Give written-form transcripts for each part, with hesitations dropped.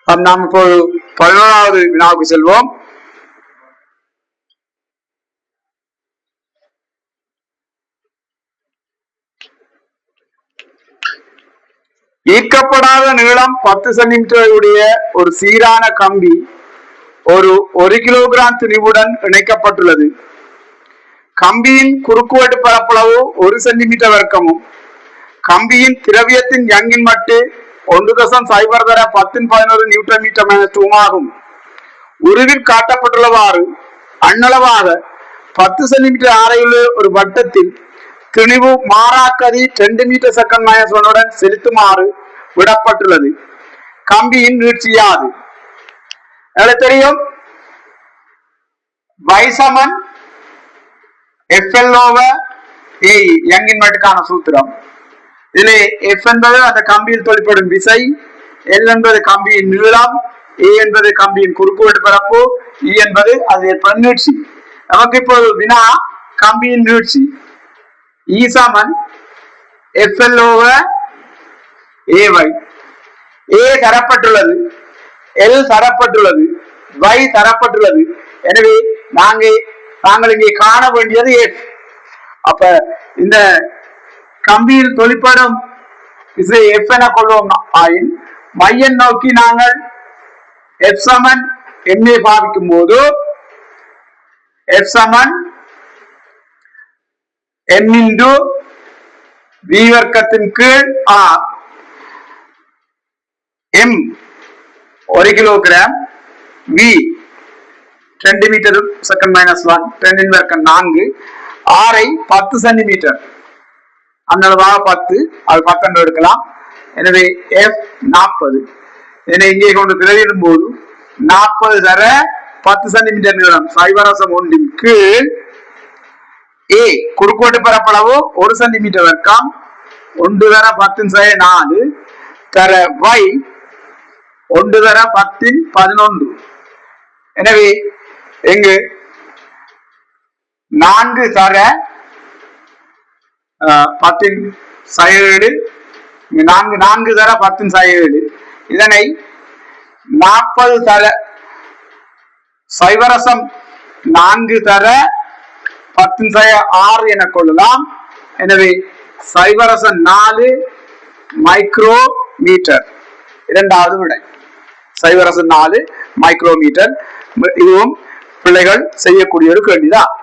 நாம் இப்போது 11வது வினாவுக்கு செல்வோம். ஈர்க்கப்படாத நீளம் 10 சென்டிமீட்டர் உடைய ஒரு சீரான கம்பி ஒரு 1 கிலோகிராம் திணிவுடன் இணைக்கப்பட்டுள்ளது. கம்பியின் குறுக்குவெட்டு பரப்பளவு 1 சென்டிமீட்டர் வர்க்கமும் கம்பியின் திரவியத்தின் யங்கின் மட்டு 1.0 நியூட்டன் மீட்டர் -2 ஆகும். உருவில் காட்டப்பட்டுள்ளவாறு அண்ணளவாக 10 சென்டிமீட்டர் ஆரையுள்ள ஒரு வட்டத்தில் திணிவு மாறாக்கதி 2 மீட்டர் செகண்ட் -1 செலுத்துமாறு விடப்பட்டுள்ளது. கம்பியின் நீட்சியாது தெரியும். வைசமன் FL/AE யங்கின் மட்டுக்கான சூத்திரம். இதிலே F என்பது அந்த கம்பியில் தொழிற்படும் விசை, L என்பது கம்பியின் நீளம், A என்பது கம்பியின் குறுக்குவெட்டு பரப்பு, E என்பது அது ஏற்படும் நீட்சி. நமக்கு இப்போது வினா கம்பியின் நீட்சி. E Saman FL/AY. A தரப்பட்டுள்ளது, L தரப்பட்டுள்ளது, Y தரப்பட்டுள்ளது. எனவே நாங்கள் இங்கே காண வேண்டியது F. அப்ப இந்த கம்பியில் தொழிற்படும் விசை F என கொள்வோம் ஆயின் மையம் நோக்கி நாங்கள் F சமன் MA பாவிக்கும் போது F சமன் M × V வர்க்கத்தின் கீழ் R. M 1 kilogram, V 2 metre second -1, 10 வர்க்கம் 4, R 10 சென்டிமீட்டர், அந்தளவாக 10, அது 10 என்று எடுக்கலாம். எனவே F 40. இதனை இங்கே கொண்டு திரையிடும் போது 40 தர 10 சென்டிமீட்டர் நீளம் 0.1 கீழ் A குறுக்குவெட்டு பரப்பளவு 1 சென்டிமீட்டர் வர்க்கம் 1 தர 10/4 தர Y 1 தர 10/11. எனவே இங்கு 4 தர 10/7, 4 தர 10/7. இதனை 40 தர 0.4 தர 10/6 என கொள்ளலாம். எனவே 0.4 மைக்ரோமீட்டர் இரண்டாவது விடை. 0.4 மைக்ரோமீட்டர். இதுவும் பிள்ளைகள் செய்யக்கூடிய ஒரு கேள்விதான்.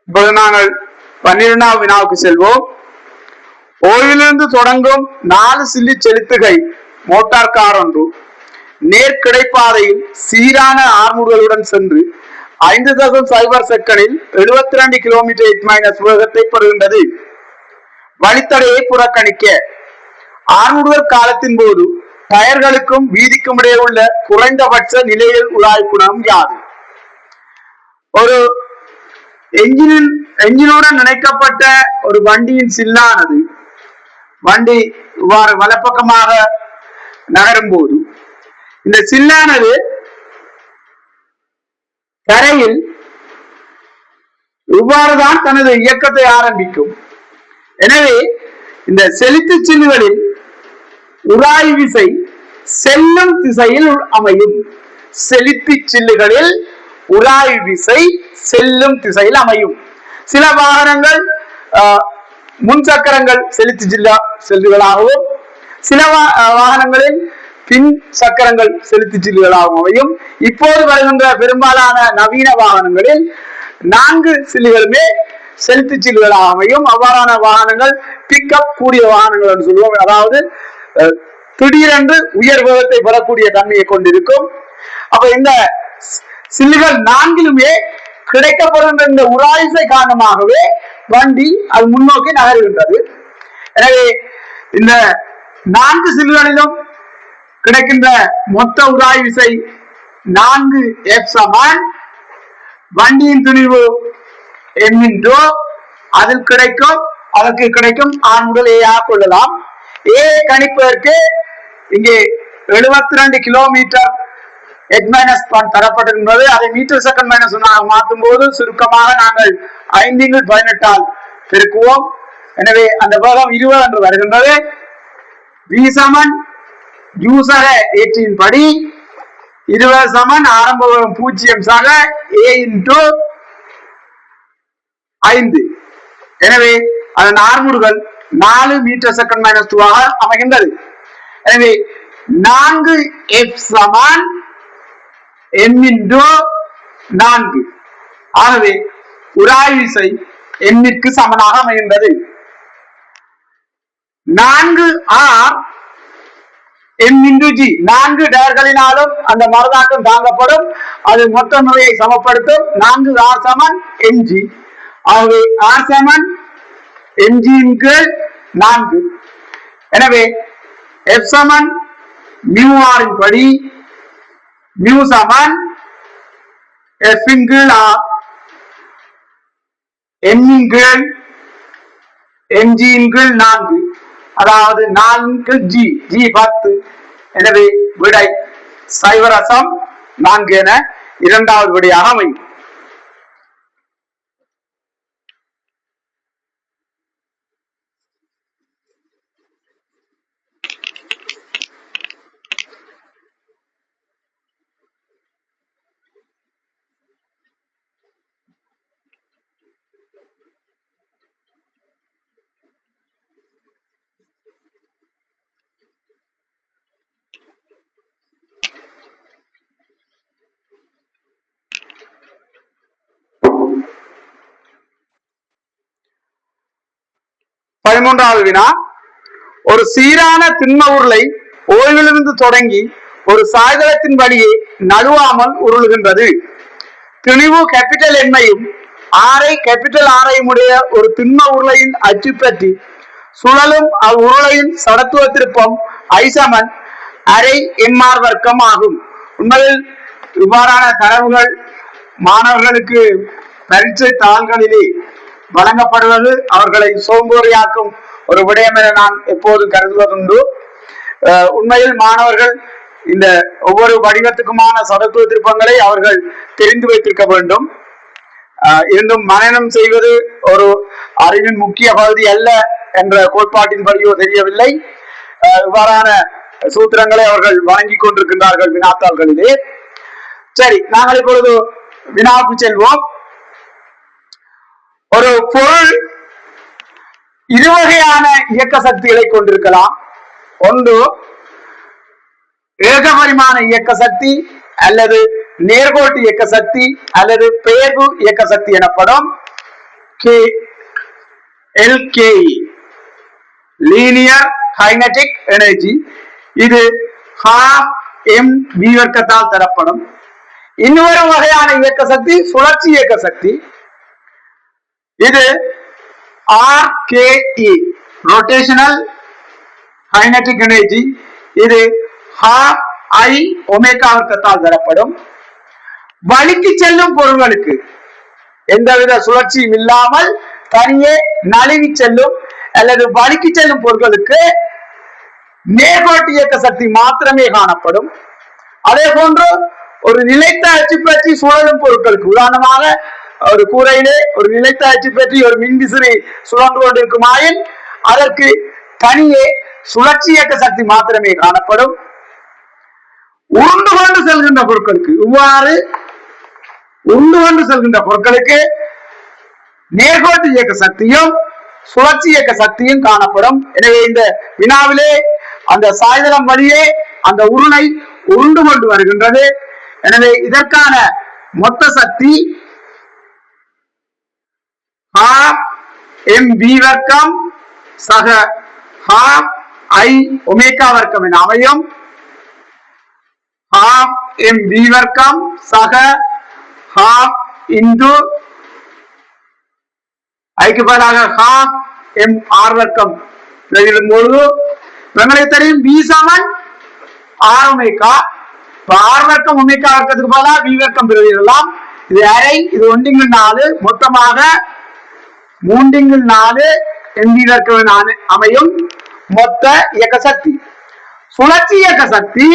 இப்போது நாங்கள் 12வது வினாவுக்கு செல்வோம். ஓய்விலிருந்து தொடங்கும் 4 சில்லி செலுத்துகை மோட்டார் கார் ஒன்று நேர்கிடைப்பாதையில் சீரான ஆர்முடுகளுடன் சென்று 5.0 செகண்டில் 72 கிலோமீட்டர் வேகத்தை பெறுகின்றது. வழித்தடையை புறக்கணிக்க ஆர்முடுகள் காலத்தின் போது டயர்களுக்கும் வீதிக்கும் இடையே உள்ள குறைந்தபட்ச நிலையில் உராய்வு குணம் யாது? ஒரு என்ஜினுடன் இணைக்கப்பட்ட ஒரு வண்டியின் சில்லானது வண்டி இவ்வாறு வலப்பக்கமாக நகரும் போது இந்த சில்லானது தரையில் இவ்வாறுதான் தனது இயக்கத்தை ஆரம்பிக்கும். எனவே இந்த செலுத்து சில்லுகளில் உராய்வு விசை செல்லும் திசையில் அமையும். செலுத்தி சில்லுகளில் உராய்வு விசை செல்லும் திசையில் அமையும். சில வாகனங்கள் முன் சக்கரங்கள் செலுத்தி செல்லுகளாகவும் சில வாகனங்களில் பின் சக்கரங்கள் செலுத்தி சில்லுகளாகவும் அமையும். இப்போது வருகின்ற பெரும்பாலான நவீன வாகனங்களில் 4 சில்லுகளுமே செலுத்தி சில்லுகளாக அமையும். அவ்வாறான வாகனங்கள் பிக்கப் கூடிய வாகனங்கள் என்று சொல்லுவோம். அதாவது திடீரென்று உயர் வேகத்தை பெறக்கூடிய தன்மையை கொண்டிருக்கும். அப்ப இந்த சில்லுகள் 4லுமே கிடைக்கப்படுகின்ற இந்த உராய்வை காரணமாகவே வண்டி அது முன்னோக்கி நகர்கின்றது. எனவே இந்த 4 சில்லுகளிலும் கிடைக்கின்ற மொத்த உராய்வு விசை 4F சமன் வண்டியின் துணிவு M × அதில் கிடைக்கும் அதற்கு கிடைக்கும் ஆண் முதல் ஏ கொள்ளலாம். ஏ கணிப்பதற்கு இங்கே 72 கிலோமீட்டர் h-1 தரப்பட்டிருக்கிறது. அதை மீட்டர் செகண்ட் மைனஸ் மாற்றும் போது சுருக்கமாக நாங்கள் 5×18 பெருக்குவோம். எனவே அந்த வேகம் 20 என்று வருகின்றது. v சமன் யூசர ஏற்றின் படி 20 சமன் ஆரம்ப வேகம் 0 சக a × 5. எனவே அதன் ஆர்முடுகள் 4 மீட்டர் செகண்ட் மைனஸ் 2 ஆக அமைகின்றது. எனவே 4f சமன் m × 4. ஆகவே உராய்வு விசை m ற்கு சமனாக அமைகின்றது. 4r m × g 4 டயர்களினாலும் அந்த மறுதாக்கம் தாங்கப்படும். அது மொத்த நோயை சமப்படுத்தும். 4r சமன் mg. ஆகவே r சமன் mg × 4. எனவே f சமன் μr இன் படி μ சமன் f × r m × mg × 4, அதாவது 4g g 10. எனவே விடை 0.4 என இரண்டாவது விடையாக அமையும். பதிமூன்றாவது வினா. ஒரு சீரான திண்ம உருளை ஓய்விலிருந்து தொடங்கி ஒரு சாய்தளத்தின் வழியே நழுவாமல் உருளுகின்றது. திணிவு கேபிட்டல் எண்மையும் ஆரை கேபிட்டல் ஆரையும் உடைய ஒரு திண்ம உருளையின் அச்சு பற்றி சுழலும் அவ்வுருளையின் சடத்துவ திருப்பம் I சமன் அரை mr வர்க்கம் ஆகும். உண்மையில் இவ்வாறான தரவுகள் மாணவர்களுக்கு பரீட்சை தாள்களிலே வழங்கப்படுவது அவர்களை சோம்பேறியாக்கும் ஒரு விடயம் என நான் எப்போதும் கருதுவதுண்டு. உண்மையில் மாணவர்கள் இந்த ஒவ்வொரு வடிவத்துக்குமான சடத்துவ திருப்பங்களை அவர்கள் தெரிந்து வைத்திருக்க வேண்டும். இருந்தும் மனனம் செய்வது ஒரு அறிவின் முக்கிய பகுதி அல்ல என்ற கோட்பாட்டின் படியோ தெரியவில்லை. இவ்வாறான சூத்திரங்களை அவர்கள் வழங்கிக் கொண்டிருக்கின்றார்கள் வினாத்தாள்களிலே. சரி, நாங்கள் இப்பொழுது வினாவுக்கு செல்வோம். ஒரு பொருள் இருவகையான இயக்க சக்திகளை கொண்டிருக்கலாம். ஒன்று ஏகபரிமாண இயக்க சக்தி அல்லது நேர்கோட்டு இயக்க சக்தி அல்லது பெயர்வு இயக்க சக்தி எனப்படும். LKE linear kinetic energy. இது 12mv வர்க்கத்தால் தரப்படும். இன்னொரு வகையான இயக்க சக்தி சுழற்சி இயக்க சக்தி. இது RKE ரொட்டேஷனல் கைனடிக் எனர்ஜி. இது 12I ஒமேகா வர்க்கத்தால் தரப்படும். வலிக்கு செல்லும் பொருள்களுக்கு எந்தவித சுழற்சியும் இல்லாமல் தனியே நழுவி செல்லும் அல்லது வலிக்கு செல்லும் பொருட்களுக்கு நேர்கோட்டு இயக்க சக்தி மாத்திரமே காணப்படும். அதே போன்று ஒரு நிலைத்த அச்சு பற்றி சுழலும் பொருட்களுக்கு, உதாரணமாக ஒரு கூரையிலே ஒரு நிலைத்த அச்சு பற்றி ஒரு மின்விசிறி சுழன்று கொண்டிருக்குமாயின் அதற்கு தனியே சுழற்சி இயக்க சக்தி மாத்திரமே காணப்படும். உருண்டு கொண்டு செல்கின்ற பொருட்களுக்கு, இவ்வாறு உருண்டு கொண்டு செல்கின்ற பொருட்களுக்கு நேர்கோட்டு இயக்க சக்தியும் சுழற்சி இயக்க சக்தியும் காணப்படும். எனவே இந்த வினாவிலே அந்த சாய்தளம் வழியே அந்த உருளை உருண்டு கொண்டு வருகின்றது. எனவே இதற்கான மொத்த சக்தி 12mv வர்க்கம் சக 12I ஒமேகா வர்க்கம் என அமையும். 12mv வர்க்கம் சக 12 into ஐக்கு பதிலாக 12mr வர்க்கம் எழுதும்போது உங்களுக்கு தெரியும் v சமன் r ஒமேகா. r வர்க்கம் ஒமேகா வர்க்கத்துக்கு பதிலாக v வர்க்கம் பிரதியிடலாம். இது அரை, இது 1/4, மொத்தமாக 3/4 mv வர்க்கம் அமையும் மொத்த இயக்க சக்தி. சுழற்சி இயக்க சக்தி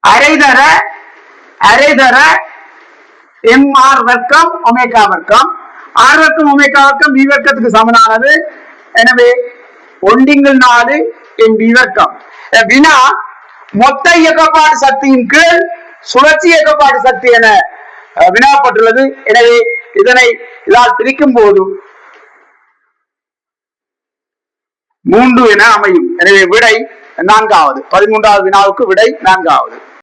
அரைதர mr வர்க்கம் ஒமேகா வர்க்கம். r வர்க்கம் ஒமேகா வர்க்கம் v வர்க்கத்துக்கு சமனானது. எனவே 1/4 mv வர்க்கம். வினா மொத்த இயக்கப்பாட்டு சக்தியின் கீழ் சுழற்சி இயக்கப்பாட்டு சக்தி என வினாப்பட்டுள்ளது. எனவே இதனை இதால் பிரிக்கும் போது 3 என அமையும். எனவே விடை 4வது. 13வது வினாவுக்கு விடை 4வது.